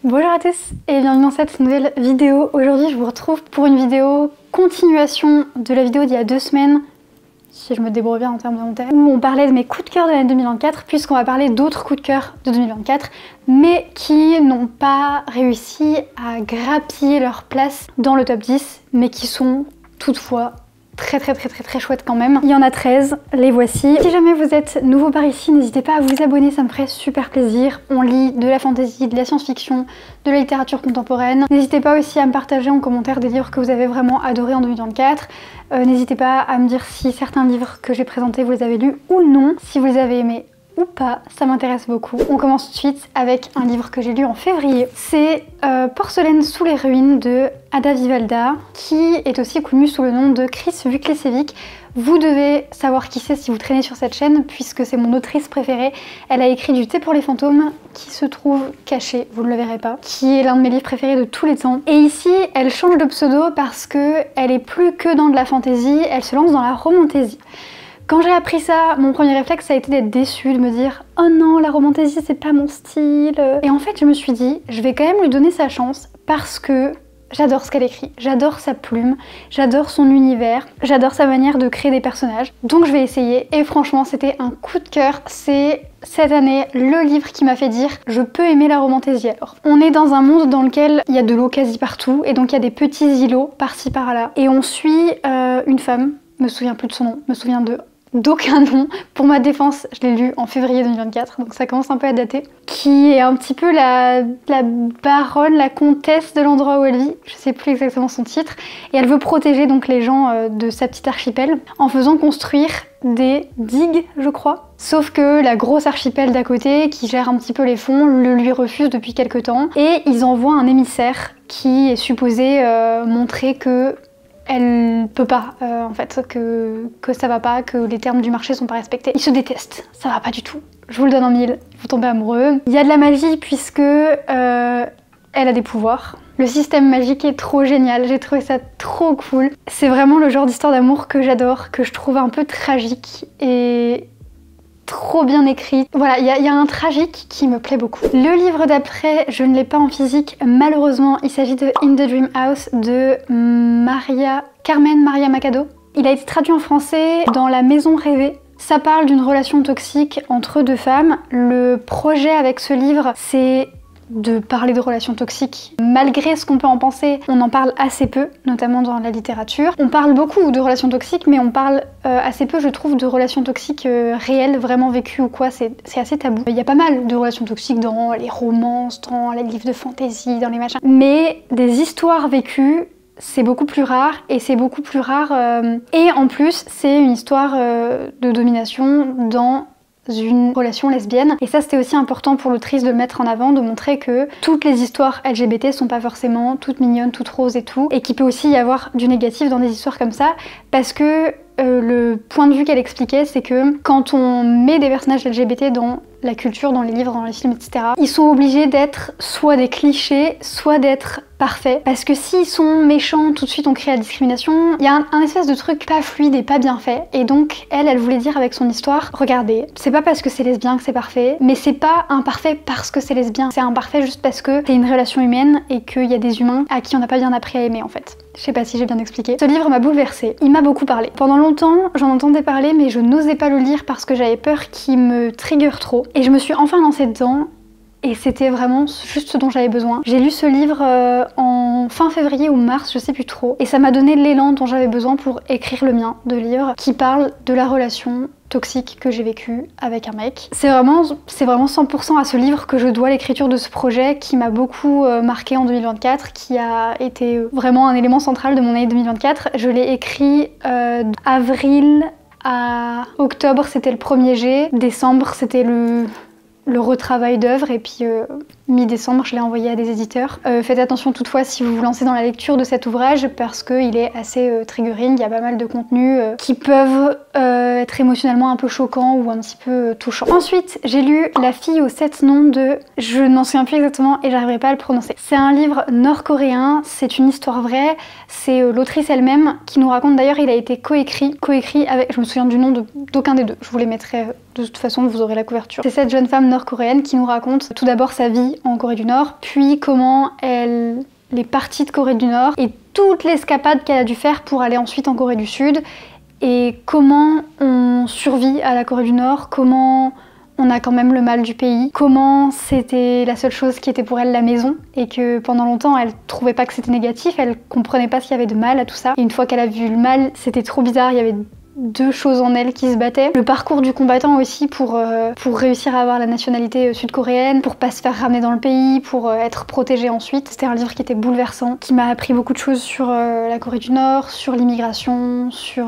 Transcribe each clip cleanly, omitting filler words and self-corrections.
Bonjour à tous et bienvenue dans cette nouvelle vidéo. Aujourd'hui je vous retrouve pour une vidéo continuation de la vidéo d'il y a 2 semaines, si je me débrouille bien en termes de montage, où on parlait de mes coups de cœur de l'année 2024, puisqu'on va parler d'autres coups de cœur de 2024, mais qui n'ont pas réussi à grappiller leur place dans le top 10, mais qui sont toutefois très chouette quand même. Il y en a 13, les voici. Si jamais vous êtes nouveau par ici, n'hésitez pas à vous abonner, ça me ferait super plaisir. On lit de la fantasy, de la science-fiction, de la littérature contemporaine. N'hésitez pas aussi à me partager en commentaire des livres que vous avez vraiment adorés en 2024. N'hésitez pas à me dire si certains livres que j'ai présentés vous les avez lus ou non, si vous les avez aimés ou pas, ça m'intéresse beaucoup. On commence tout de suite avec un livre que j'ai lu en février. C'est Porcelaine sous les ruines de Ada Vivalda, qui est aussi connu sous le nom de Chris Wuklesevic. Vous devez savoir qui c'est si vous traînez sur cette chaîne, puisque c'est mon autrice préférée. Elle a écrit Du thé pour les fantômes, qui se trouve caché, vous ne le verrez pas, qui est l'un de mes livres préférés de tous les temps. Et ici, elle change de pseudo parce que elle est plus que dans de la fantaisie, elle se lance dans la romantaisie. Quand j'ai appris ça, mon premier réflexe ça a été d'être déçue, de me dire « Oh non, la romantaisie c'est pas mon style ». Et en fait je me suis dit, je vais quand même lui donner sa chance parce que j'adore ce qu'elle écrit, j'adore sa plume, j'adore son univers, j'adore sa manière de créer des personnages. Donc je vais essayer et franchement c'était un coup de cœur. C'est cette année le livre qui m'a fait dire je peux aimer la romantaisie. Alors, on est dans un monde dans lequel il y a de l'eau quasi partout et donc il y a des petits îlots par-ci par-là. Et on suit une femme, me souviens plus de son nom, me souviens d'aucun nom. Pour ma défense, je l'ai lu en février 2024, donc ça commence un peu à dater. Qui est un petit peu la baronne, la comtesse de l'endroit où elle vit, je sais plus exactement son titre, et elle veut protéger donc les gens de sa petite archipel en faisant construire des digues, je crois. Sauf que la grosse archipel d'à côté, qui gère un petit peu les fonds, le lui refuse depuis quelques temps, et ils envoient un émissaire qui est supposé montrer que elle peut pas, en fait, que ça va pas, que les termes du marché sont pas respectés. Ils se détestent, ça va pas du tout. Je vous le donne en mille, vous tombez amoureux. Il y a de la magie puisque elle a des pouvoirs. Le système magique est trop génial, j'ai trouvé ça trop cool. C'est vraiment le genre d'histoire d'amour que j'adore, que je trouve un peu tragique et trop bien écrit. Voilà, il y a un tragique qui me plaît beaucoup. Le livre d'après, je ne l'ai pas en physique, malheureusement. Il s'agit de In the Dream House de Carmen Maria Machado. Il a été traduit en français dans La Maison Rêvée. Ça parle d'une relation toxique entre 2 femmes. Le projet avec ce livre, c'est de parler de relations toxiques. Malgré ce qu'on peut en penser, on en parle assez peu, notamment dans la littérature. On parle beaucoup de relations toxiques, mais on parle assez peu, je trouve, de relations toxiques réelles, vraiment vécues ou quoi, c'est assez tabou. Il y a pas mal de relations toxiques dans les romances, dans les livres de fantasy, dans les machins, mais des histoires vécues, c'est beaucoup plus rare, et c'est beaucoup plus rare, et en plus, c'est une histoire de domination dans une relation lesbienne. Et ça c'était aussi important pour l'autrice de le mettre en avant, de montrer que toutes les histoires LGBT sont pas forcément toutes mignonnes, toutes roses et tout, et qu'il peut aussi y avoir du négatif dans des histoires comme ça, parce que le point de vue qu'elle expliquait, c'est que quand on met des personnages LGBT dans la culture, dans les livres, dans les films, etc., ils sont obligés d'être soit des clichés, soit d'être parfaits. Parce que s'ils sont méchants, tout de suite on crée la discrimination. Il y a un espèce de truc pas fluide et pas bien fait. Et donc, elle voulait dire avec son histoire, regardez, c'est pas parce que c'est lesbien que c'est parfait, mais c'est pas imparfait parce que c'est lesbien. C'est imparfait juste parce que c'est une relation humaine et qu'il y a des humains à qui on n'a pas bien appris à aimer en fait. Je sais pas si j'ai bien expliqué. Ce livre m'a bouleversée. Il m'a beaucoup parlé. Pendant longtemps, j'en entendais parler, mais je n'osais pas le lire parce que j'avais peur qu'il me trigger trop. Et je me suis enfin lancée dedans. Et c'était vraiment juste ce dont j'avais besoin. J'ai lu ce livre en fin février ou mars, je sais plus trop. Et ça m'a donné l'élan dont j'avais besoin pour écrire le mien de livre, qui parle de la relation toxique que j'ai vécue avec un mec. C'est vraiment 100% à ce livre que je dois l'écriture de ce projet qui m'a beaucoup marqué en 2024, qui a été vraiment un élément central de mon année 2024. Je l'ai écrit avril à octobre, c'était le premier jet. Décembre, c'était le retravail d'œuvre, et puis mi-décembre je l'ai envoyé à des éditeurs. Faites attention toutefois si vous vous lancez dans la lecture de cet ouvrage parce qu'il est assez triggering, il y a pas mal de contenus qui peuvent être émotionnellement un peu choquants ou un petit peu touchants. Ensuite j'ai lu La fille aux 7 noms de... je n'en souviens plus exactement et j'arriverai pas à le prononcer. C'est un livre nord-coréen, c'est une histoire vraie, c'est l'autrice elle-même qui nous raconte, d'ailleurs il a été coécrit avec, je me souviens du nom d'aucun des deux, je vous les mettrai de toute façon, vous aurez la couverture. C'est cette jeune femme nord-coréenne qui nous raconte tout d'abord sa vie en Corée du Nord, puis comment elle est partie de Corée du Nord et toute l'escapade qu'elle a dû faire pour aller ensuite en Corée du Sud et comment on survit à la Corée du Nord, comment on a quand même le mal du pays, comment c'était la seule chose qui était pour elle la maison et que pendant longtemps elle trouvait pas que c'était négatif, elle comprenait pas ce qu'il y avait de mal à tout ça. Et une fois qu'elle a vu le mal, c'était trop bizarre, il y avait deux choses en elle qui se battaient. Le parcours du combattant aussi pour réussir à avoir la nationalité sud-coréenne, pour pas se faire ramener dans le pays, pour être protégée ensuite. C'était un livre qui était bouleversant, qui m'a appris beaucoup de choses sur la Corée du Nord, sur l'immigration, sur...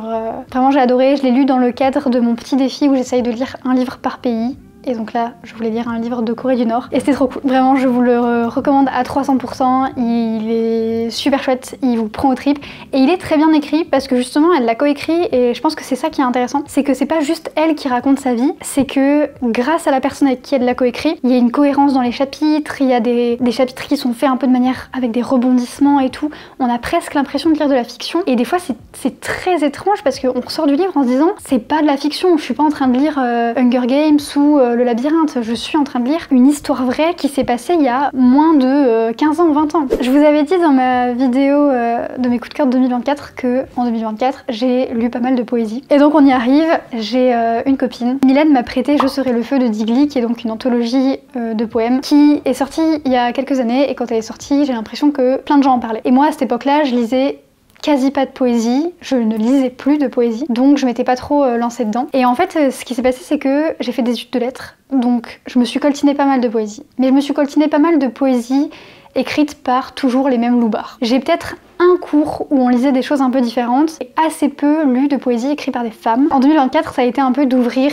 Vraiment j'ai adoré, je l'ai lu dans le cadre de mon petit défi où j'essaye de lire un livre par pays. Et donc là, je voulais lire un livre de Corée du Nord. Et c'était trop cool. Vraiment, je vous le recommande à 300%. Il est super chouette, il vous prend aux tripes. Et il est très bien écrit parce que justement, elle l'a coécrit. Et je pense que c'est ça qui est intéressant. C'est que c'est pas juste elle qui raconte sa vie. C'est que grâce à la personne avec qui elle l'a coécrit, il y a une cohérence dans les chapitres. Il y a des chapitres qui sont faits un peu de manière avec des rebondissements et tout. On a presque l'impression de lire de la fiction. Et des fois, c'est très étrange parce qu'on ressort du livre en se disant c'est pas de la fiction. Je suis pas en train de lire Hunger Games ou Le Labyrinthe, je suis en train de lire une histoire vraie qui s'est passée il y a moins de 15 ans ou 20 ans. Je vous avais dit dans ma vidéo de mes coups de cœur de 2024 que en 2024 j'ai lu pas mal de poésie. Et donc on y arrive, j'ai une copine. Mylène m'a prêté Je serai le feu de Digli, qui est donc une anthologie de poèmes qui est sortie il y a quelques années et quand elle est sortie j'ai l'impression que plein de gens en parlaient. Et moi à cette époque-là je lisais quasi pas de poésie, je ne lisais plus de poésie, donc je m'étais pas trop lancée dedans. Et en fait, ce qui s'est passé, c'est que j'ai fait des études de lettres, donc je me suis coltinée pas mal de poésie. Mais je me suis coltinée pas mal de poésie écrite par toujours les mêmes loupards. J'ai peut-être un cours où on lisait des choses un peu différentes, et assez peu lu de poésie écrite par des femmes. En 2024, ça a été un peu d'ouvrir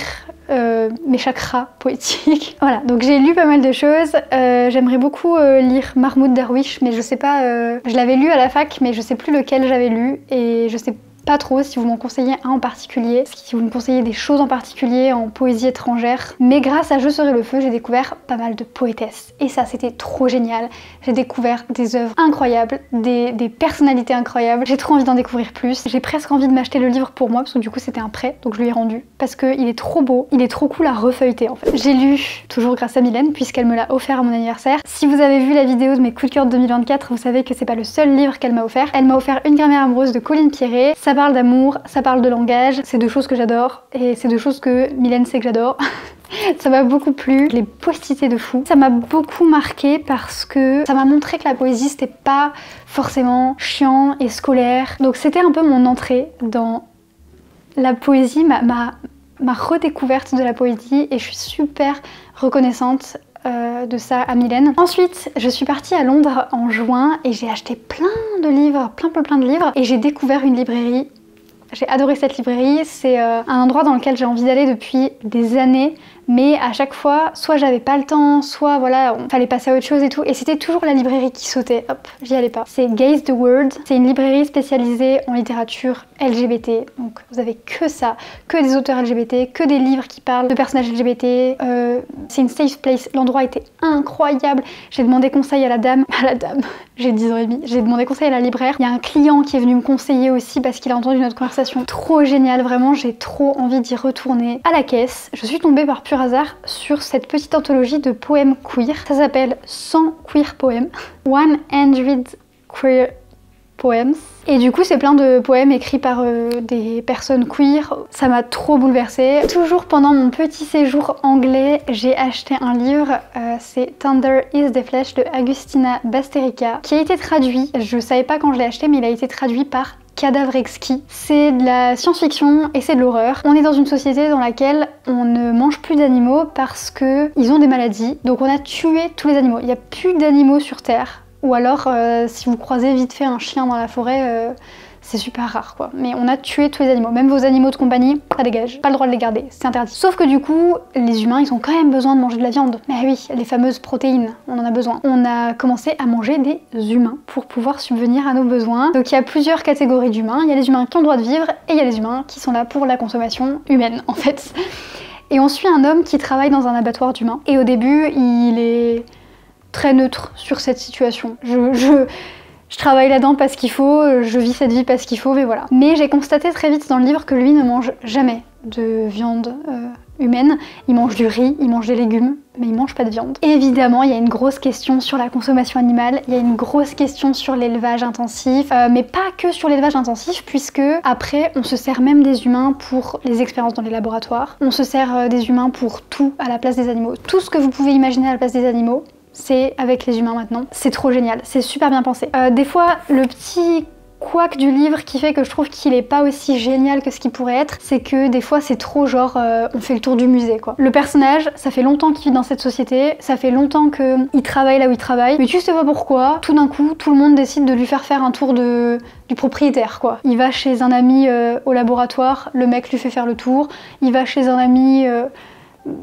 mes chakras poétiques. Voilà, donc j'ai lu pas mal de choses. J'aimerais beaucoup lire Mahmoud Darwish, mais je sais pas, je l'avais lu à la fac, mais je sais plus lequel j'avais lu, et je sais pas trop si vous m'en conseillez un en particulier, si vous me conseillez des choses en particulier en poésie étrangère. Mais grâce à Je serai le feu, j'ai découvert pas mal de poétesses. Et ça, c'était trop génial. J'ai découvert des œuvres incroyables, des personnalités incroyables. J'ai trop envie d'en découvrir plus. J'ai presque envie de m'acheter le livre pour moi, parce que du coup, c'était un prêt, donc je lui ai rendu. Parce qu'il est trop beau, il est trop cool à refeuilleter en fait. J'ai lu, toujours grâce à Mylène, puisqu'elle me l'a offert à mon anniversaire. Si vous avez vu la vidéo de mes coups de cœur de 2024, vous savez que c'est pas le seul livre qu'elle m'a offert. Elle m'a offert Une grammaire amoureuse de Colline Pierret. Ça parle d'amour, ça parle de langage, c'est deux choses que j'adore et c'est deux choses que Mylène sait que j'adore. Ça m'a beaucoup plu, je l'ai postité de fou. Ça m'a beaucoup marqué parce que ça m'a montré que la poésie c'était pas forcément chiant et scolaire. Donc c'était un peu mon entrée dans la poésie, ma redécouverte de la poésie, et je suis super reconnaissante de ça à Mylène. Ensuite, je suis partie à Londres en juin et j'ai acheté plein de livres, plein de livres, et j'ai découvert une librairie. J'ai adoré cette librairie, c'est un endroit dans lequel j'ai envie d'aller depuis des années, mais à chaque fois, soit j'avais pas le temps, soit voilà, on fallait passer à autre chose et tout, et c'était toujours la librairie qui sautait, hop, j'y allais pas. C'est Gaze the World, c'est une librairie spécialisée en littérature LGBT, donc vous avez que ça, que des auteurs LGBT, que des livres qui parlent de personnages LGBT, c'est une safe place, l'endroit était incroyable. J'ai demandé conseil à la dame, j'ai 10 ans et demi, j'ai demandé conseil à la libraire, il y a un client qui est venu me conseiller aussi parce qu'il a entendu notre conversation, trop génial, vraiment j'ai trop envie d'y retourner. À la caisse, je suis tombée par pur hasard sur cette petite anthologie de poèmes queer. Ça s'appelle 100 queer poèmes, 100 queer poems. Et du coup c'est plein de poèmes écrits par des personnes queer. Ça m'a trop bouleversée. Toujours pendant mon petit séjour anglais, j'ai acheté un livre, c'est Tender is the Flesh de Agustina Basterica, qui a été traduit, je savais pas quand je l'ai acheté, mais il a été traduit par Cadavre exquis. C'est de la science-fiction et c'est de l'horreur. On est dans une société dans laquelle on ne mange plus d'animaux parce qu'ils ont des maladies. Donc on a tué tous les animaux. Il n'y a plus d'animaux sur Terre. Ou alors, si vous croisez vite fait un chien dans la forêt, c'est super rare quoi. Mais on a tué tous les animaux. Même vos animaux de compagnie, ça dégage. Pas le droit de les garder, c'est interdit. Sauf que du coup, les humains, ils ont quand même besoin de manger de la viande. Mais oui, les fameuses protéines, on en a besoin. On a commencé à manger des humains pour pouvoir subvenir à nos besoins. Donc il y a plusieurs catégories d'humains. Il y a les humains qui ont le droit de vivre et il y a les humains qui sont là pour la consommation humaine en fait. Et on suit un homme qui travaille dans un abattoir d'humains. Et au début, il est très neutre sur cette situation. Je travaille là-dedans parce qu'il faut, je vis cette vie parce qu'il faut, mais voilà. Mais j'ai constaté très vite dans le livre que lui ne mange jamais de viande humaine. Ils mangent du riz, ils mangent des légumes, mais ils mangent pas de viande. Évidemment, il y a une grosse question sur la consommation animale, il y a une grosse question sur l'élevage intensif, mais pas que sur l'élevage intensif, puisque après, on se sert même des humains pour les expériences dans les laboratoires, on se sert des humains pour tout à la place des animaux. Tout ce que vous pouvez imaginer à la place des animaux, c'est avec les humains maintenant. C'est trop génial, c'est super bien pensé. Des fois, le petit couac du livre qui fait que je trouve qu'il est pas aussi génial que ce qu'il pourrait être, c'est que des fois c'est trop genre on fait le tour du musée quoi. Le personnage, ça fait longtemps qu'il vit dans cette société, ça fait longtemps qu'il travaille là où il travaille, mais tu sais pas pourquoi, tout d'un coup tout le monde décide de lui faire un tour du propriétaire quoi. Il va chez un ami au laboratoire, le mec lui fait faire le tour, il va chez un ami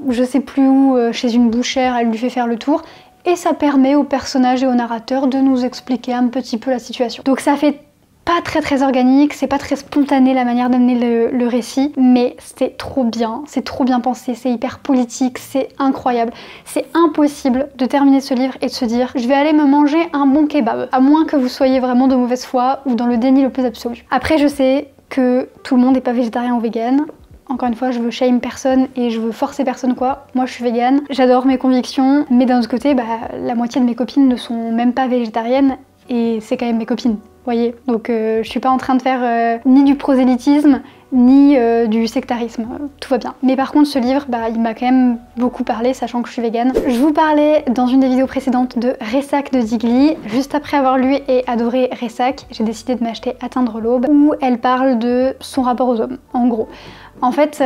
je sais plus où, chez une bouchère, elle lui fait faire le tour, et ça permet au personnage et au narrateur de nous expliquer un petit peu la situation. Donc ça fait pas très organique, c'est pas très spontané la manière d'amener le récit, mais c'est trop bien pensé, c'est hyper politique, c'est incroyable. C'est impossible de terminer ce livre et de se dire je vais aller me manger un bon kebab, à moins que vous soyez vraiment de mauvaise foi ou dans le déni le plus absolu. Après je sais que tout le monde n'est pas végétarien ou vegan. Encore une fois, je veux shame personne et je veux forcer personne quoi. Moi je suis végane, j'adore mes convictions, mais d'un autre côté, la moitié de mes copines ne sont même pas végétariennes et c'est quand même mes copines. Voyez, donc je suis pas en train de faire ni du prosélytisme ni du sectarisme, tout va bien. Mais par contre ce livre, il m'a quand même beaucoup parlé, sachant que je suis végane. Je vous parlais dans une des vidéos précédentes de Ressac de Digli. Juste après avoir lu et adoré Ressac, j'ai décidé de m'acheter Atteindre l'aube, où elle parle de son rapport aux hommes, en gros. En fait,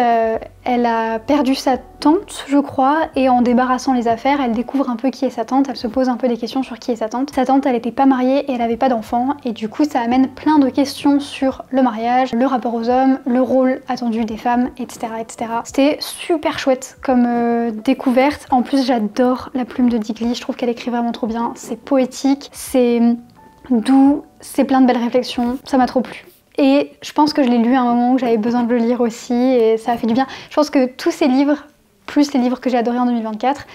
elle a perdu sa tante, je crois, et en débarrassant les affaires, elle découvre un peu qui est sa tante, elle se pose un peu des questions sur qui est sa tante. Sa tante, elle était pas mariée et elle avait pas d'enfant, et du coup ça amène plein de questions sur le mariage, le rapport aux hommes, le rôle attendu des femmes, etc. etc. C'était super chouette comme découverte. En plus, j'adore la plume de Digli, je trouve qu'elle écrit vraiment trop bien, c'est poétique, c'est doux, c'est plein de belles réflexions, ça m'a trop plu. Et je pense que je l'ai lu à un moment où j'avais besoin de le lire aussi et ça a fait du bien. Je pense que tous ces livres, plus les livres que j'ai adorés en 2024,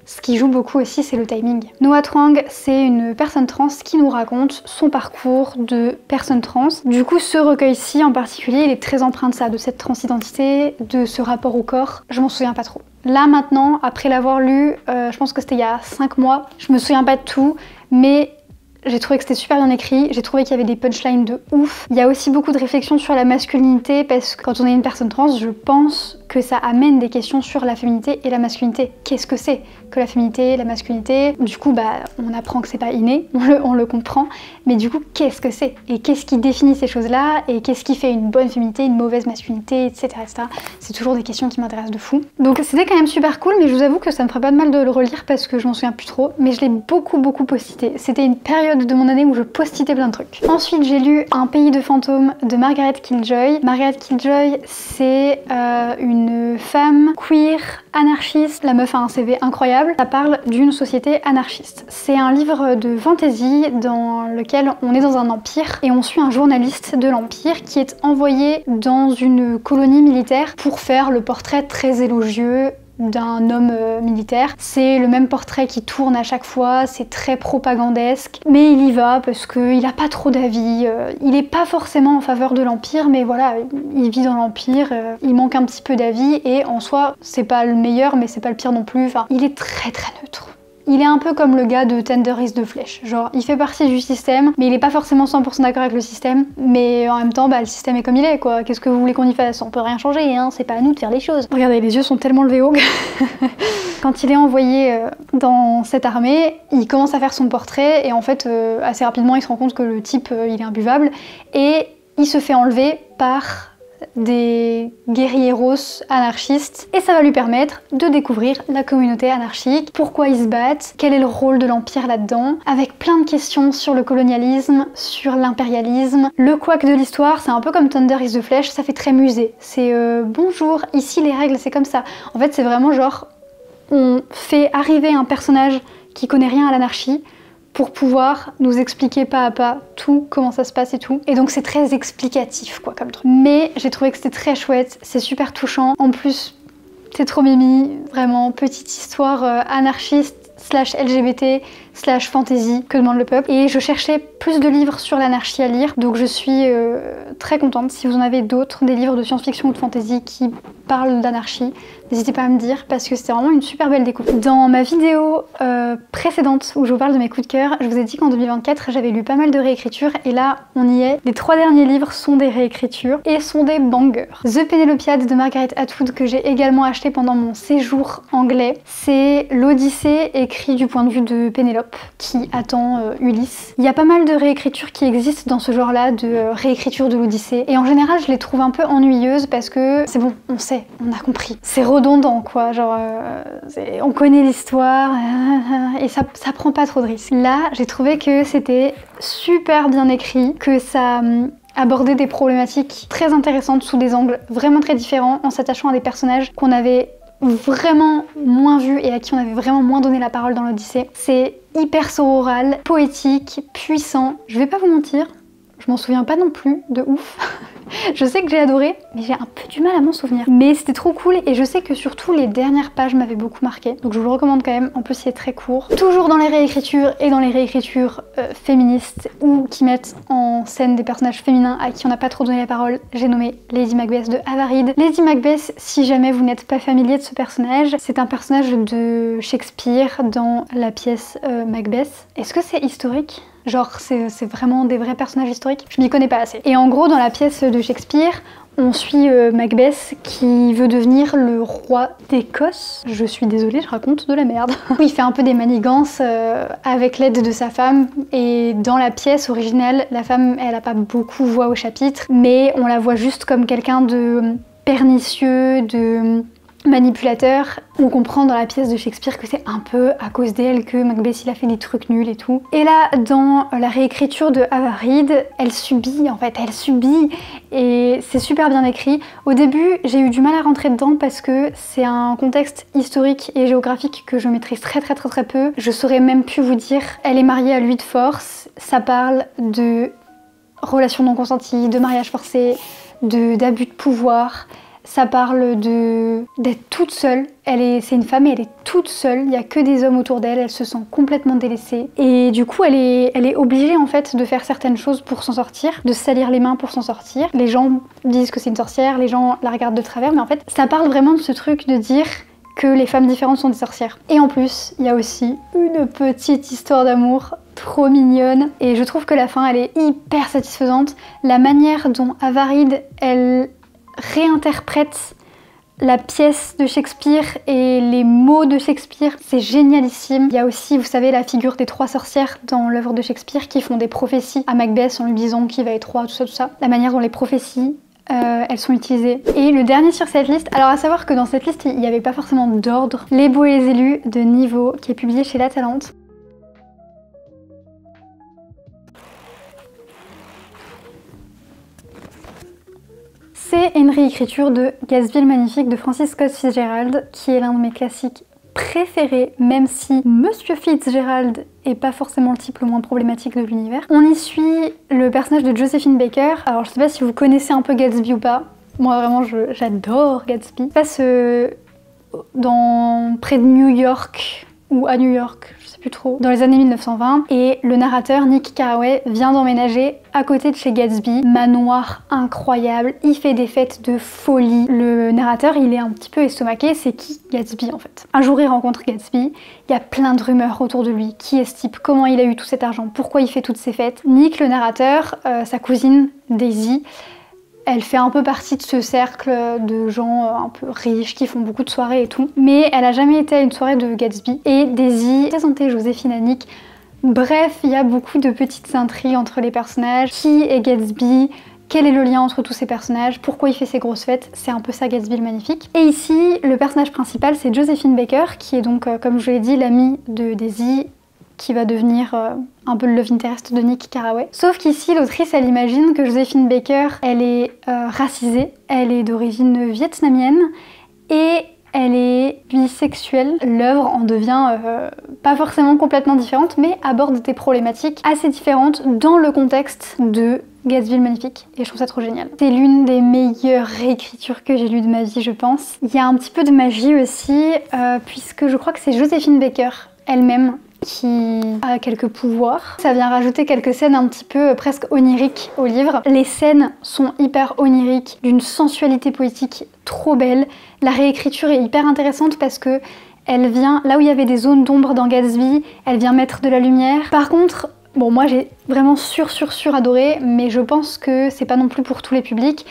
ce qui joue beaucoup aussi, c'est le timing. Noah Trang, c'est une personne trans qui nous raconte son parcours de personne trans. Du coup, ce recueil-ci en particulier, il est très empreint de ça, de cette transidentité, de ce rapport au corps. Je m'en souviens pas trop. Là maintenant, après l'avoir lu, je pense que c'était il y a 5 mois, je me souviens pas de tout, mais j'ai trouvé que c'était super bien écrit, j'ai trouvé qu'il y avait des punchlines de ouf. Il y a aussi beaucoup de réflexions sur la masculinité parce que quand on est une personne trans, je pense que ça amène des questions sur la féminité et la masculinité. Qu'est-ce que c'est que la féminité, la masculinité? Du coup, on apprend que c'est pas inné, on le comprend, mais du coup, qu'est-ce que c'est? Et qu'est-ce qui définit ces choses-là? Et qu'est-ce qui fait une bonne féminité, une mauvaise masculinité, etc. etc. C'est toujours des questions qui m'intéressent de fou. Donc c'était quand même super cool, mais je vous avoue que ça me ferait pas de mal de le relire parce que je m'en souviens plus trop, mais je l'ai beaucoup posté. C'était une période de mon année où je postitais plein de trucs. Ensuite, j'ai lu Un pays de fantômes de Margaret Killjoy. Margaret Killjoy, c'est une femme queer anarchiste. La meuf a un CV incroyable. Ça parle d'une société anarchiste. C'est un livre de fantasy dans lequel on est dans un empire et on suit un journaliste de l'empire qui est envoyé dans une colonie militaire pour faire le portrait très élogieux d'un homme militaire. C'est le même portrait qui tourne à chaque fois, c'est très propagandesque, mais il y va parce qu'il a pas trop d'avis, il est pas forcément en faveur de l'Empire, mais voilà, il vit dans l'Empire, il manque un petit peu d'avis et en soi, c'est pas le meilleur, mais c'est pas le pire non plus, enfin, il est très neutre. Il est un peu comme le gars de Tender is the Flesh, genre il fait partie du système, mais il est pas forcément 100% d'accord avec le système, mais en même temps le système est comme il est quoi, qu'est-ce que vous voulez qu'on y fasse? On peut rien changer, hein, c'est pas à nous de faire les choses. Regardez, les yeux sont tellement levés haut. Quand il est envoyé dans cette armée, il commence à faire son portrait et en fait assez rapidement il se rend compte que le type il est imbuvable et il se fait enlever par des guerrieros anarchistes et ça va lui permettre de découvrir la communauté anarchique, pourquoi ils se battent, quel est le rôle de l'Empire là-dedans, avec plein de questions sur le colonialisme, sur l'impérialisme. Le couac de l'histoire, c'est un peu comme Thunder is the Flesh, ça fait très musée. C'est bonjour, ici les règles c'est comme ça. En fait c'est vraiment genre, on fait arriver un personnage qui connaît rien à l'anarchie pour pouvoir nous expliquer pas à pas tout, comment ça se passe et tout. Et donc c'est très explicatif quoi comme truc. Mais j'ai trouvé que c'était très chouette, c'est super touchant. En plus, c'est trop mimi, vraiment, petite histoire anarchiste / LGBT, slash fantasy que demande le peuple. Et je cherchais plus de livres sur l'anarchie à lire, donc je suis très contente. Si vous en avez d'autres, des livres de science-fiction ou de fantasy qui parlent d'anarchie, n'hésitez pas à me dire parce que c'était vraiment une super belle découverte. Dans ma vidéo précédente où je vous parle de mes coups de cœur, je vous ai dit qu'en 2024 j'avais lu pas mal de réécritures et là on y est. Les 3 derniers livres sont des réécritures et sont des bangers. The Pénélopiade de Margaret Atwood que j'ai également acheté pendant mon séjour anglais. C'est l'Odyssée écrit du point de vue de Pénélope qui attend Ulysse. Il y a pas mal de réécritures qui existent dans ce genre-là, de réécriture de l'Odyssée et en général je les trouve un peu ennuyeuses parce que c'est bon, on sait, on a compris. C'est redondant quoi, genre on connaît l'histoire et ça prend pas trop de risques. Là j'ai trouvé que c'était super bien écrit, que ça abordait des problématiques très intéressantes sous des angles vraiment très différents en s'attachant à des personnages qu'on avait vraiment moins vus et à qui on avait vraiment moins donné la parole dans l'Odyssée. C'est hyper sororal, poétique, puissant, je vais pas vous mentir, je m'en souviens pas non plus de ouf. Je sais que j'ai adoré, mais j'ai un peu du mal à m'en souvenir. Mais c'était trop cool et je sais que surtout les dernières pages m'avaient beaucoup marqué. Donc je vous le recommande quand même, en plus il est très court. Toujours dans les réécritures et dans les réécritures féministes ou qui mettent en scène des personnages féminins à qui on n'a pas trop donné la parole, j'ai nommé Lady Macbeth de Avaride. Lady Macbeth, si jamais vous n'êtes pas familier de ce personnage, c'est un personnage de Shakespeare dans la pièce Macbeth. Est-ce que c'est historique ? Genre c'est vraiment des vrais personnages historiques? Je m'y connais pas assez. Et en gros dans la pièce de Shakespeare, on suit Macbeth qui veut devenir le roi d'Écosse. Je suis désolée, je raconte de la merde. Il fait un peu des manigances avec l'aide de sa femme et dans la pièce originale, la femme elle a pas beaucoup voix au chapitre, mais on la voit juste comme quelqu'un de pernicieux, de manipulateur. On comprend dans la pièce de Shakespeare que c'est un peu à cause d'elle que Macbeth il a fait des trucs nuls et tout. Et là, dans la réécriture de Avaride, elle subit en fait, elle subit et c'est super bien écrit. Au début, j'ai eu du mal à rentrer dedans parce que c'est un contexte historique et géographique que je maîtrise très peu. Je saurais même plus vous dire. Elle est mariée à Louis de Force, ça parle de relations non consenties, de mariage forcé, d'abus de pouvoir. Ça parle d'être toute seule. C'est une femme et elle est toute seule. Il n'y a que des hommes autour d'elle. Elle se sent complètement délaissée. Et du coup, elle est obligée en fait de faire certaines choses pour s'en sortir, de se salir les mains pour s'en sortir. Les gens disent que c'est une sorcière, les gens la regardent de travers, mais en fait, ça parle vraiment de ce truc de dire que les femmes différentes sont des sorcières. Et en plus, il y a aussi une petite histoire d'amour trop mignonne. Et je trouve que la fin, elle est hyper satisfaisante. La manière dont Avaride, elle réinterprète la pièce de Shakespeare et les mots de Shakespeare, c'est génialissime. Il y a aussi, vous savez, la figure des 3 sorcières dans l'œuvre de Shakespeare qui font des prophéties à Macbeth en lui disant qui va être roi, tout ça. La manière dont les prophéties, elles sont utilisées. Et le dernier sur cette liste, alors à savoir que dans cette liste, il n'y avait pas forcément d'ordre. Les Beaux et les Élus de Niveau, qui est publié chez La Talente. C'est une réécriture de Gatsby le Magnifique de Francis Scott Fitzgerald, qui est l'un de mes classiques préférés, même si Monsieur Fitzgerald est pas forcément le type le moins problématique de l'univers. On y suit le personnage de Josephine Baker. Alors je sais pas si vous connaissez un peu Gatsby ou pas, moi vraiment j'adore Gatsby. Il passe près de New York, ou à New York, je sais plus trop, dans les années 1920, et le narrateur Nick Carraway vient d'emménager à côté de chez Gatsby, manoir incroyable, il fait des fêtes de folie. Le narrateur il est un petit peu estomaqué, c'est qui Gatsby en fait? Un jour il rencontre Gatsby, il y a plein de rumeurs autour de lui, qui est ce type, comment il a eu tout cet argent, pourquoi il fait toutes ces fêtes. Nick le narrateur, sa cousine Daisy, elle fait un peu partie de ce cercle de gens un peu riches qui font beaucoup de soirées et tout. Mais elle a jamais été à une soirée de Gatsby. Et Daisy présentait Joséphine à Nick. Bref, il y a beaucoup de petites intrigues entre les personnages. Qui est Gatsby? Quel est le lien entre tous ces personnages? Pourquoi il fait ses grosses fêtes? C'est un peu ça Gatsby le Magnifique. Et ici, le personnage principal, c'est Josephine Baker, qui est donc, comme je l'ai dit, l'amie de Daisy, qui va devenir un peu le love interest de Nick Carraway. Sauf qu'ici, l'autrice, elle imagine que Josephine Baker, elle est racisée, elle est d'origine vietnamienne et elle est bisexuelle. L'œuvre en devient pas forcément complètement différente, mais aborde des problématiques assez différentes dans le contexte de Gatsby le Magnifique, et je trouve ça trop génial. C'est l'une des meilleures réécritures que j'ai lues de ma vie, je pense. Il y a un petit peu de magie aussi, puisque je crois que c'est Josephine Baker elle-même qui a quelques pouvoirs. Ça vient rajouter quelques scènes un petit peu presque oniriques au livre. Les scènes sont hyper oniriques, d'une sensualité poétique trop belle. La réécriture est hyper intéressante parce que elle vient, là où il y avait des zones d'ombre dans Gatsby, elle vient mettre de la lumière. Par contre, bon, moi j'ai vraiment sur adoré, mais je pense que c'est pas non plus pour tous les publics.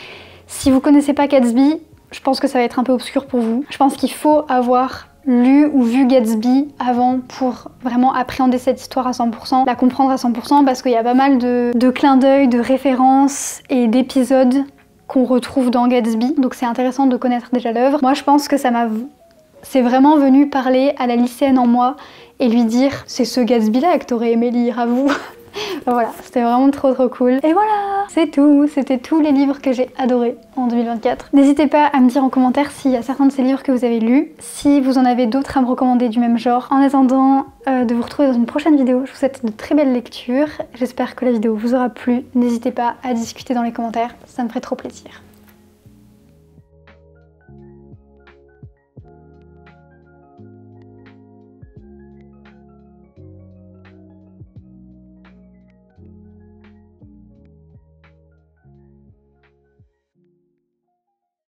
Si vous connaissez pas Gatsby, je pense que ça va être un peu obscur pour vous. Je pense qu'il faut avoir lu ou vu Gatsby avant pour vraiment appréhender cette histoire à 100%, la comprendre à 100%, parce qu'il y a pas mal de clins d'œil, de références et d'épisodes qu'on retrouve dans Gatsby, donc c'est intéressant de connaître déjà l'œuvre. Moi je pense que c'est vraiment venu parler à la lycéenne en moi et lui dire c'est ce Gatsby là que t'aurais aimé lire à vous. Voilà, c'était vraiment trop cool. Et voilà, c'est tout, c'était tous les livres que j'ai adorés en 2024. N'hésitez pas à me dire en commentaire s'il y a certains de ces livres que vous avez lus, si vous en avez d'autres à me recommander du même genre. En attendant de vous retrouver dans une prochaine vidéo, je vous souhaite de très belles lectures. J'espère que la vidéo vous aura plu. N'hésitez pas à discuter dans les commentaires, ça me ferait trop plaisir.